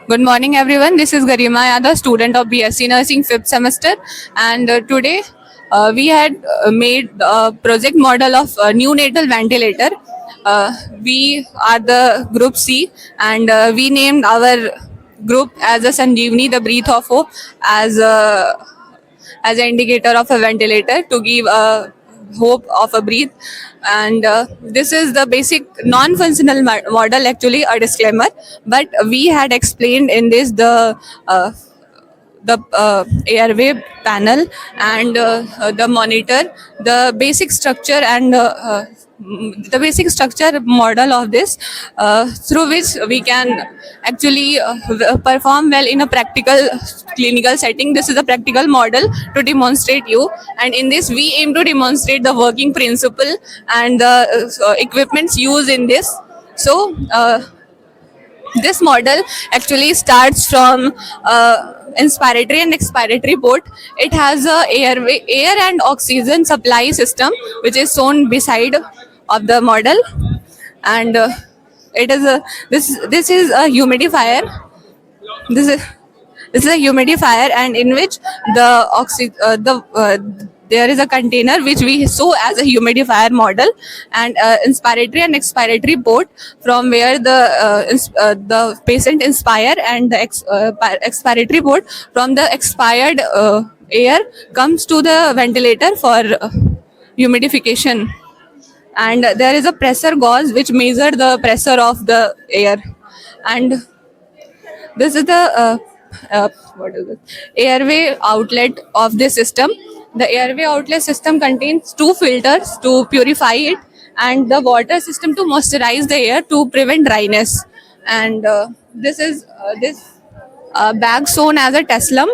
Good morning, everyone. This is Garima Yadav, student of BSc Nursing 5th semester, and today we had made a project model of a neonatal ventilator. Uh, we are the group C, and we named our group as a Sanjeevani, the breath of hope, as a as an indicator of a ventilator to give a hope of a breathe. And this is the basic non-functional model, actually a disclaimer, but we had explained in this uh, the airway panel and the monitor, the basic structure and the basic structure model of this, through which we can actually perform well in a practical clinical setting. This is a practical model to demonstrate you, and in this we aim to demonstrate the working principle and the equipments used in this. So this model actually starts from inspiratory and expiratory port. It has a air and oxygen supply system, which is shown beside of the model, and it is a this is a humidifier. This is this is a humidifier, and in which the there is a container which we show as a humidifier model, and inspiratory and expiratory port from where the patient inspire, and the expiratory port from the expired air comes to the ventilator for humidification. And there is a pressure gauge which measure the pressure of the air, and this is the what is it? Airway outlet of this system. The airway outlet system contains two filters to purify it, and the water system to moisturize the air to prevent dryness. And this bag shown as a Teslum,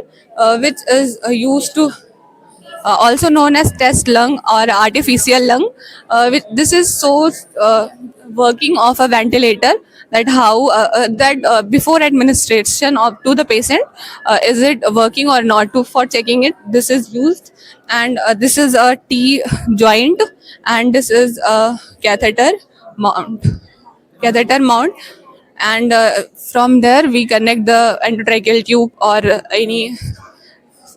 which is used to also known as test lung or artificial lung. This is so working of a ventilator, that how that before administration of to the patient, is it working or not, to for checking it this is used. And this is a T joint, and this is a mount catheter mount. And from there we connect the endotracheal tube or any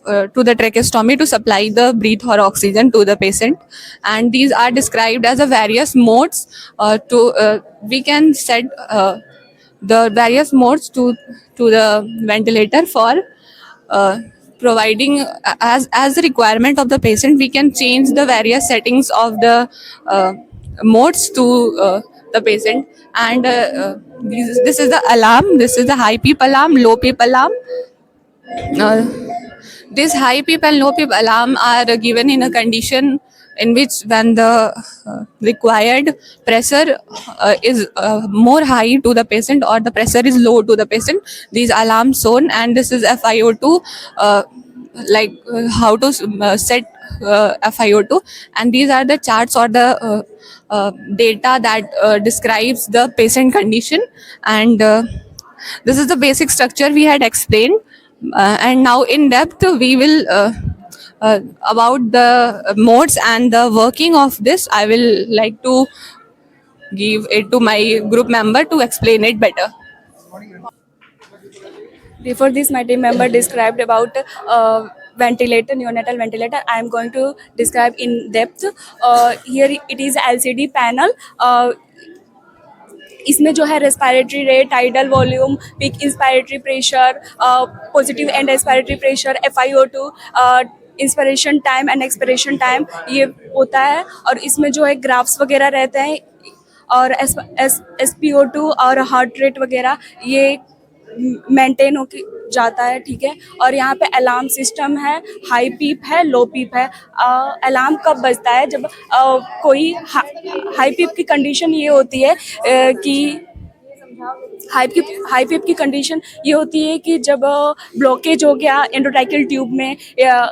to the tracheostomy to supply the breath or oxygen to the patient. And these are described as a various modes. To We can set the various modes to the ventilator for uh, providing, as the requirement of the patient, we can change the various settings of the modes to the patient. And this is the alarm. This is the high peep alarm, low peep alarm. uh, these high peep and low peep alarm are given in a condition in which, when the required pressure is more high to the patient, or the pressure is low to the patient, these alarms shown. And this is FiO2, how to set FiO2. And these are the charts or the data that describes the patient condition. And this is the basic structure we had explained. And now in depth we will about the modes and the working of this, I will like to give it to my group member to explain it better. Before this, my team member described about ventilator, neonatal ventilator. I am going to describe in depth. Here it is LCD panel. इसमें जो है respiratory rate, tidal volume, peak inspiratory pressure, positive and expiratory pressure, FiO2, inspiration time and expiration time, ये होता है। और इसमें जो है ग्राफ्स वगैरह रहते हैं, और SpO2 और हार्ट रेट वगैरह ये मेंटेन होके जाता है, ठीक है। और यहाँ पे अलार्म सिस्टम है, हाई पीप है, लो पीप है। अलार्म कब बजता है? जब कोई हाई पीप की कंडीशन ये होती है कि हाई पीप की कंडीशन ये होती है कि जब ब्लॉकेज हो गया एंडोट्रैकियल ट्यूब में या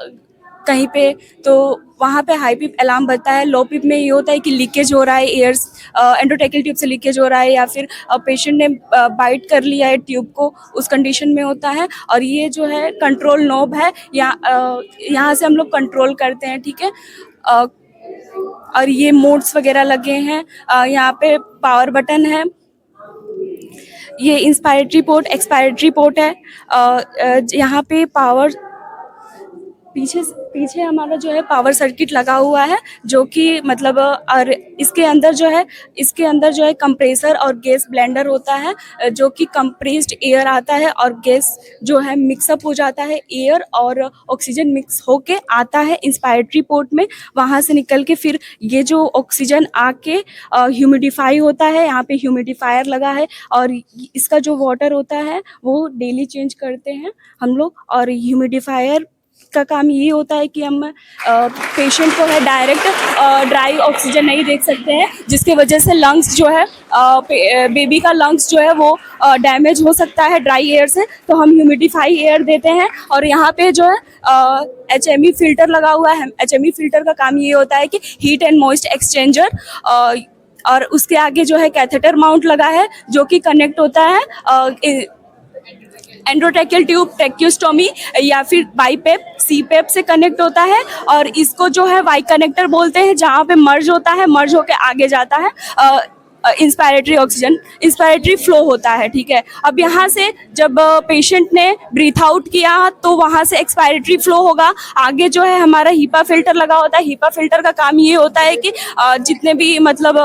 कहीं पे, तो वहाँ पे हाई पीप अलार्म बजता है। लो पीप में ये होता है कि लीकेज हो रहा है, एयर्स एंडोट्रैकियल ट्यूब से लीकेज हो रहा है, या फिर पेशेंट ने बाइट कर लिया है ट्यूब को, उस कंडीशन में होता है। और ये जो है कंट्रोल नॉब है, यहाँ से हम लोग कंट्रोल करते हैं, ठीक है। और ये मोड्स वगैरह लगे हैं, यहाँ पे पावर बटन है, ये इंस्पायरेटरी पोर्ट एक्सपायरेटरी पोर्ट है। यहाँ पे पावर पीछे हमारा जो है पावर सर्किट लगा हुआ है, जो कि मतलब और इसके अंदर जो है कंप्रेसर और गैस ब्लेंडर होता है, जो कि कंप्रेस्ड एयर आता है और गैस जो है मिक्सअप हो जाता है, एयर और ऑक्सीजन मिक्स होके आता है इंस्पायरेटरी पोर्ट में। वहाँ से निकल के फिर ये जो ऑक्सीजन आके ह्यूमिडिफाई होता है, यहाँ पे ह्यूमिडिफायर लगा है और इसका जो वाटर होता है वो डेली चेंज करते हैं हम लोग। और ह्यूमिडिफायर का काम ये होता है कि हम पेशेंट को है डायरेक्ट ड्राई ऑक्सीजन नहीं दे सकते हैं, जिसकी वजह से लंग्स जो है बेबी का लंग्स जो है वो डैमेज हो सकता है ड्राई एयर से। तो हम ह्यूमिडिफाई एयर देते हैं। और यहाँ पे जो है HME फिल्टर लगा हुआ है। HME फिल्टर का काम ये होता है कि हीट एंड मॉइस्ट एक्सचेंजर, और उसके आगे जो है कैथेटर माउंट लगा है, जो कि कनेक्ट होता है एंड्रोट्रैकियल ट्यूब, ट्रैक्यूस्टोमी या फिर बाईपेप, सीपेप से कनेक्ट होता है। और इसको जो है वाई कनेक्टर बोलते हैं, जहाँ पे मर्ज होता है, मर्ज होके आगे जाता है इंस्पायरेटरी ऑक्सीजन, इंस्पायरेटरी फ्लो होता है। ठीक है, अब यहाँ से जब पेशेंट ने ब्रीथ आउट किया तो वहाँ से एक्सपायरेटरी फ्लो होगा। आगे जो है हमारा हीपा फिल्टर लगा होता है। हीपा फिल्टर का काम ये होता है कि जितने भी मतलब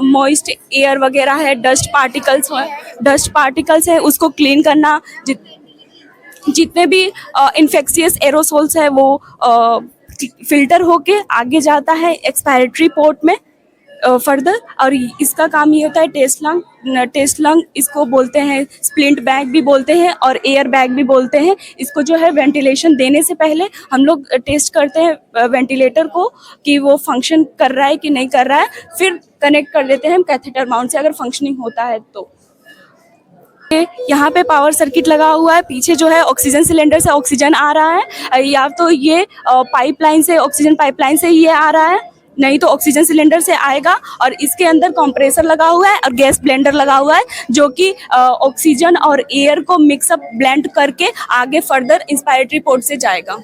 मॉइस्ट एयर वगैरह है, डस्ट पार्टिकल्स है, उसको क्लीन करना। जितने भी इन्फेक्शियस एरोसोल्स है वो फिल्टर होके आगे जाता है एक्सपायरेटरी पोर्ट में फर्दर। और इसका काम ये होता है टेस्ट लंग इसको बोलते हैं, स्प्लिंट बैग भी बोलते हैं और एयर बैग भी बोलते हैं। इसको जो है वेंटिलेशन देने से पहले हम लोग टेस्ट करते हैं वेंटिलेटर को कि वो फंक्शन कर रहा है कि नहीं कर रहा है, फिर कनेक्ट कर लेते हैं हम कैथेटर माउंट से, अगर फंक्शनिंग होता है तो। यहाँ पे पावर सर्किट लगा हुआ है। पीछे जो है ऑक्सीजन सिलेंडर से ऑक्सीजन आ रहा है, या तो ये पाइपलाइन से, ऑक्सीजन पाइपलाइन से ये आ रहा है, नहीं तो ऑक्सीजन सिलेंडर से आएगा। और इसके अंदर कंप्रेसर लगा हुआ है और गैस ब्लेंडर लगा हुआ है, जो कि ऑक्सीजन और एयर को मिक्सअप ब्लेंड करके आगे फर्दर इंस्पायरेटरी पोर्ट से जाएगा।